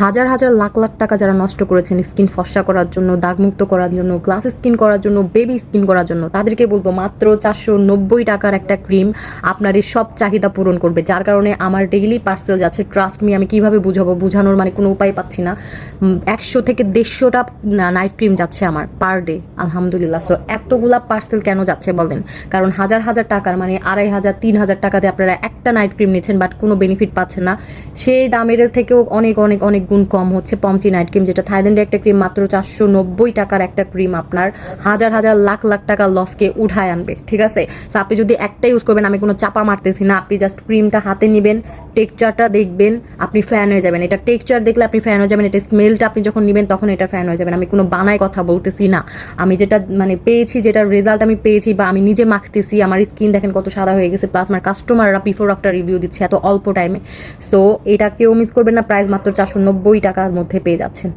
হাজার হাজার লাখ লাখ টাকা যারা নষ্ট করেছেন স্কিন ফর্সা করার জন্য, দাগমুক্ত করার জন্য, গ্লাস স্কিন করার জন্য, বেবি স্কিন করার জন্য, তাদেরকে বলবো মাত্র 490 টাকার একটা ক্রিম আপনার এই সব চাহিদা পূরণ করবে। যার কারণে আমার ডেইলি পার্সেল যাচ্ছে। ট্রাস্ট মি, আমি কিভাবে বুঝাবো, বোঝানোর মানে কোনো উপায় পাচ্ছি না। 100 থেকে 150টা নাইট ক্রিম যাচ্ছে আমার পার ডে, আলহামদুলিল্লাহ। সো এতগুলা পার্সেল কেন যাচ্ছে বলেন? কারণ হাজার হাজার টাকার মানে 2500 3000 টাকাতে আপনারা একটা নাইট ক্রিম নিচ্ছেন, বাট কোনো বেনিফিট পাচ্ছেন না। সেই দামের থেকেও অনেক অনেক অনেক গুণ কম হচ্ছে পমচি নাইট ক্রিম, যেটা থাইল্যান্ডের একটা ক্রিম মাত্র 490 টাকার একটা ক্রিম আপনার হাজার হাজার লাখ লাখ টাকার লসকে উঠায় আনবে। ঠিক আছে, সো আপনি যদি একটা ইউজ করবেন, আমি কোনো চাপা মারতেছি না, আপনি জাস্ট ক্রিমটা হাতে নেবেন, টেক্সচারটা দেখবেন, আপনি ফ্যান হয়ে যাবেন। এটা টেক্সচার দেখলে আপনি ফ্যান হয়ে যাবেন, এটা স্মেলটা আপনি যখন নেবেন তখন এটা ফ্যান হয়ে যাবেন। আমি কোনো বানায় কথা বলতেছি না, আমি যেটা মানে পেয়েছি, যেটা রেজাল্ট আমি পেয়েছি বা আমি নিজে মাখতেছি, আমার স্কিন দেখেন কত সাদা হয়ে গেছে, প্লাস আমার কাস্টমাররা বিফোর আফটার রিভিউ দিচ্ছে এত অল্প টাইমে। সো এটা কেউ মিস করবেন না, প্রাইস মাত্র 490 টাকার মধ্যে পেয়ে যাচ্ছেন।